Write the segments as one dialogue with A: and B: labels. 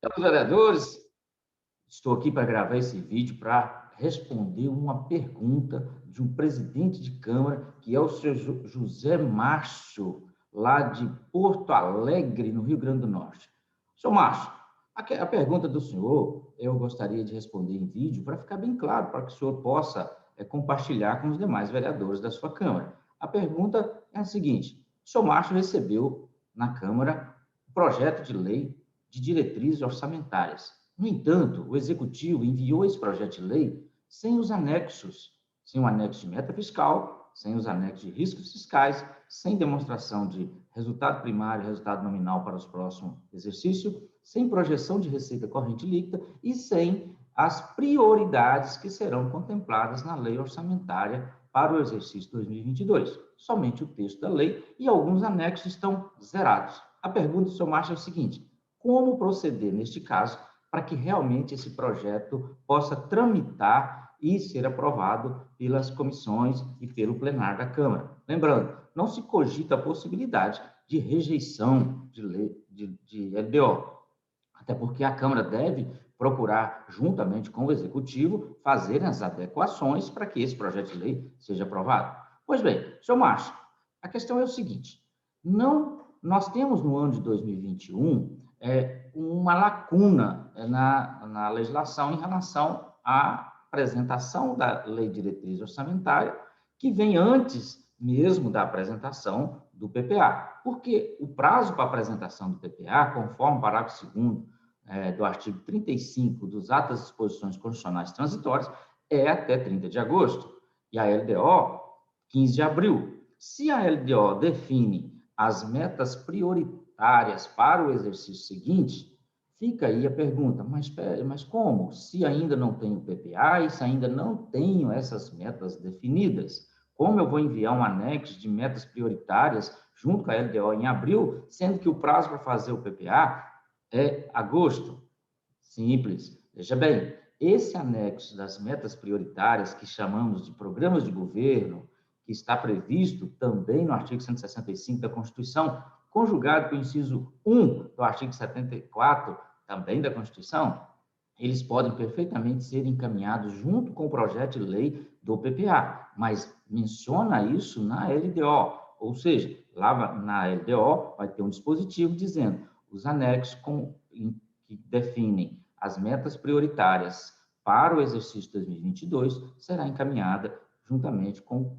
A: Senhores vereadores, estou aqui para gravar esse vídeo para responder uma pergunta de um presidente de Câmara, que é o senhor José Márcio, lá de Porto Alegre, no Rio Grande do Norte. Senhor Márcio, a pergunta do senhor eu gostaria de responder em vídeo para ficar bem claro, para que o senhor possa compartilhar com os demais vereadores da sua Câmara. A pergunta é a seguinte: o senhor Márcio recebeu na Câmara um projeto de lei de diretrizes orçamentárias. No entanto, o Executivo enviou esse projeto de lei sem os anexos, sem o anexo de meta fiscal, sem os anexos de riscos fiscais, sem demonstração de resultado primário e resultado nominal para os próximos exercícios, sem projeção de receita corrente líquida e sem as prioridades que serão contempladas na lei orçamentária para o exercício 2022. Somente o texto da lei e alguns anexos estão zerados. A pergunta do senhor Márcio é o seguinte: como proceder neste caso para que realmente esse projeto possa tramitar e ser aprovado pelas comissões e pelo plenário da Câmara? Lembrando, não se cogita a possibilidade de rejeição de lei de LDO, até porque a Câmara deve procurar, juntamente com o Executivo, fazer as adequações para que esse projeto de lei seja aprovado. Pois bem, senhor Márcio, a questão é o seguinte: nós temos no ano de 2021 uma lacuna na legislação em relação à apresentação da Lei de Diretriz Orçamentária, que vem antes mesmo da apresentação do PPA, porque o prazo para apresentação do PPA, conforme o parágrafo 2º do artigo 35 dos atos das disposições constitucionais transitórias, é até 30 de agosto, e a LDO, 15 de abril. Se a LDO define as metas prioritárias para o exercício seguinte, fica aí a pergunta: mas como? Se ainda não tenho PPA e se ainda não tenho essas metas definidas, como eu vou enviar um anexo de metas prioritárias junto com a LDO em abril, sendo que o prazo para fazer o PPA é agosto? Simples. Veja bem, esse anexo das metas prioritárias, que chamamos de programas de governo, que está previsto também no artigo 165 da Constituição, conjugado com o inciso 1 do artigo 74 também da Constituição, eles podem perfeitamente ser encaminhados junto com o projeto de lei do PPA, mas menciona isso na LDO, ou seja, lá na LDO vai ter um dispositivo dizendo os anexos que definem as metas prioritárias para o exercício 2022 será encaminhada juntamente com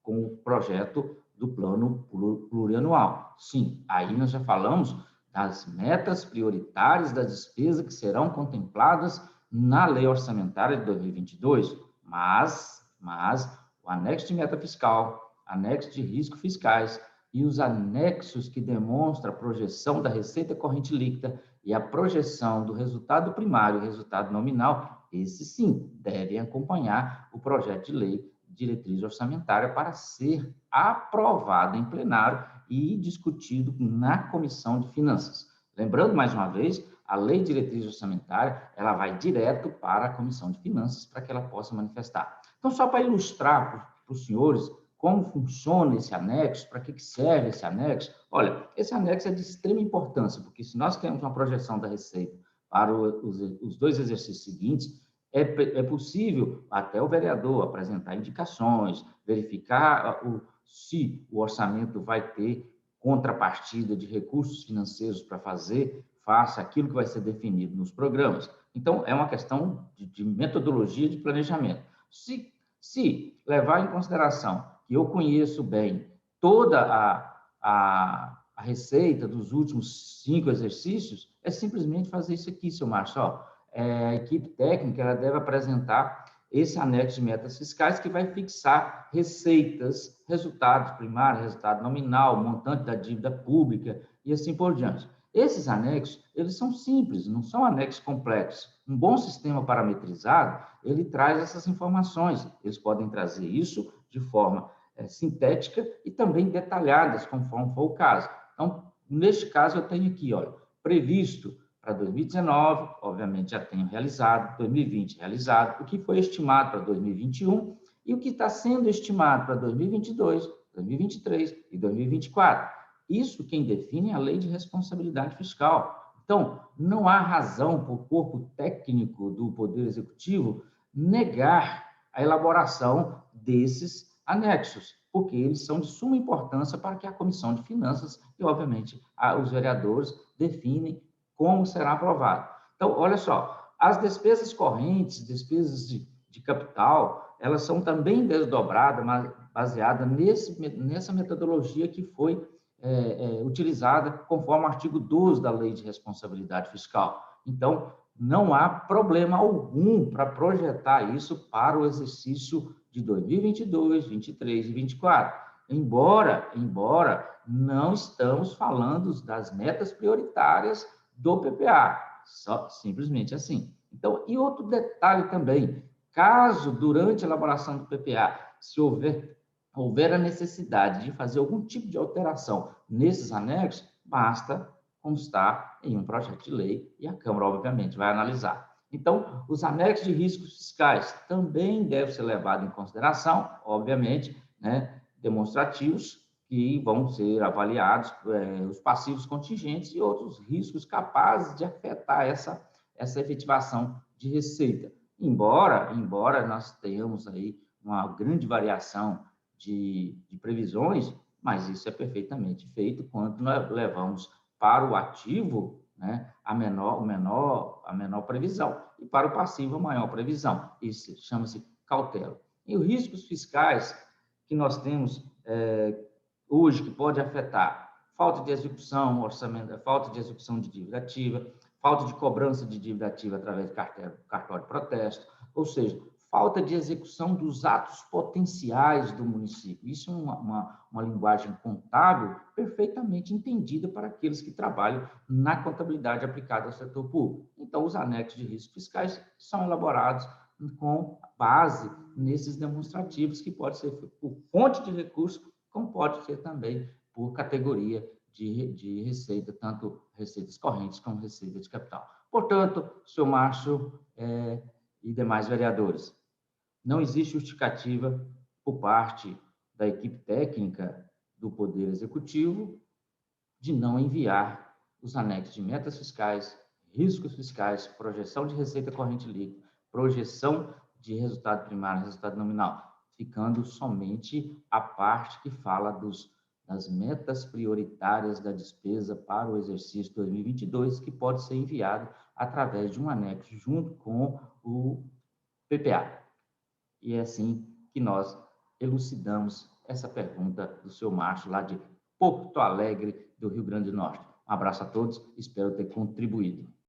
A: o projeto do plano plurianual. Sim, aí nós já falamos das metas prioritárias da despesa que serão contempladas na lei orçamentária de 2022, mas o anexo de meta fiscal, anexo de riscos fiscais e os anexos que demonstram a projeção da receita corrente líquida e a projeção do resultado primário e resultado nominal, esses sim devem acompanhar o projeto de lei de diretriz orçamentária para ser aprovado em plenário e discutido na Comissão de Finanças. Lembrando, mais uma vez, a lei de diretriz orçamentária, ela vai direto para a Comissão de Finanças para que ela possa manifestar. Então, só para ilustrar para os senhores como funciona esse anexo, para que serve esse anexo, olha, esse anexo é de extrema importância, porque se nós queremos uma projeção da receita para os dois exercícios seguintes, é possível até o vereador apresentar indicações, verificar se o orçamento vai ter contrapartida de recursos financeiros para fazer face àquilo que vai ser definido nos programas. Então, é uma questão de metodologia de planejamento. Se levar em consideração que eu conheço bem toda a receita dos últimos 5 exercícios, é simplesmente fazer isso aqui, seu Márcio. A equipe técnica ela deve apresentar esse anexo de metas fiscais que vai fixar receitas, resultados primários, resultado nominal, montante da dívida pública e assim por diante. Esses anexos, eles são simples, não são anexos complexos. Um bom sistema parametrizado, ele traz essas informações. Eles podem trazer isso de forma sintética e também detalhadas, conforme for o caso. Então, neste caso, eu tenho aqui, olha, previsto para 2019, obviamente já tenho realizado, 2020 realizado, o que foi estimado para 2021 e o que está sendo estimado para 2022, 2023 e 2024. Isso quem define é a Lei de Responsabilidade Fiscal. Então, não há razão para o corpo técnico do Poder Executivo negar a elaboração desses anexos, porque eles são de suma importância para que a Comissão de Finanças e, obviamente, os vereadores definem como será aprovado. Então, olha só, as despesas correntes, despesas de capital, elas são também desdobradas, mas baseada nessa metodologia que foi utilizada conforme o artigo 12 da Lei de Responsabilidade Fiscal. Então, não há problema algum para projetar isso para o exercício de 2022, 23 e 24. Embora não estamos falando das metas prioritárias do PPA, só simplesmente assim. Então, e outro detalhe também, caso durante a elaboração do PPA, se houver a necessidade de fazer algum tipo de alteração nesses anexos, basta constar em um projeto de lei e a Câmara, obviamente, vai analisar. Então, os anexos de riscos fiscais também devem ser levados em consideração, obviamente, né, demonstrativos que vão ser avaliados, os passivos contingentes e outros riscos capazes de afetar essa efetivação de receita. Embora nós tenhamos aí uma grande variação de previsões, mas isso é perfeitamente feito quando nós levamos para o ativo, né, a menor previsão e para o passivo a maior previsão. Isso chama-se cautela. E os riscos fiscais que nós temos hoje, que pode afetar falta de execução, orçamento, falta de execução de dívida ativa, falta de cobrança de dívida ativa através de cartório de protesto, ou seja, falta de execução dos atos potenciais do município. Isso é uma linguagem contábil perfeitamente entendida para aqueles que trabalham na contabilidade aplicada ao setor público. Então, os anexos de riscos fiscais são elaborados com base nesses demonstrativos, que pode ser por fonte de recurso, como pode ser também por categoria de receita, tanto receitas correntes como receita de capital. Portanto, senhor Márcio e demais vereadores, não existe justificativa por parte da equipe técnica do Poder Executivo de não enviar os anexos de metas fiscais, riscos fiscais, projeção de receita corrente líquida, projeção de resultado primário e resultado nominal, ficando somente a parte que fala das metas prioritárias da despesa para o exercício 2022, que pode ser enviado através de um anexo junto com o PPA. E é assim que nós elucidamos essa pergunta do seu Márcio, lá de Porto Alegre, do Rio Grande do Norte. Um abraço a todos, espero ter contribuído.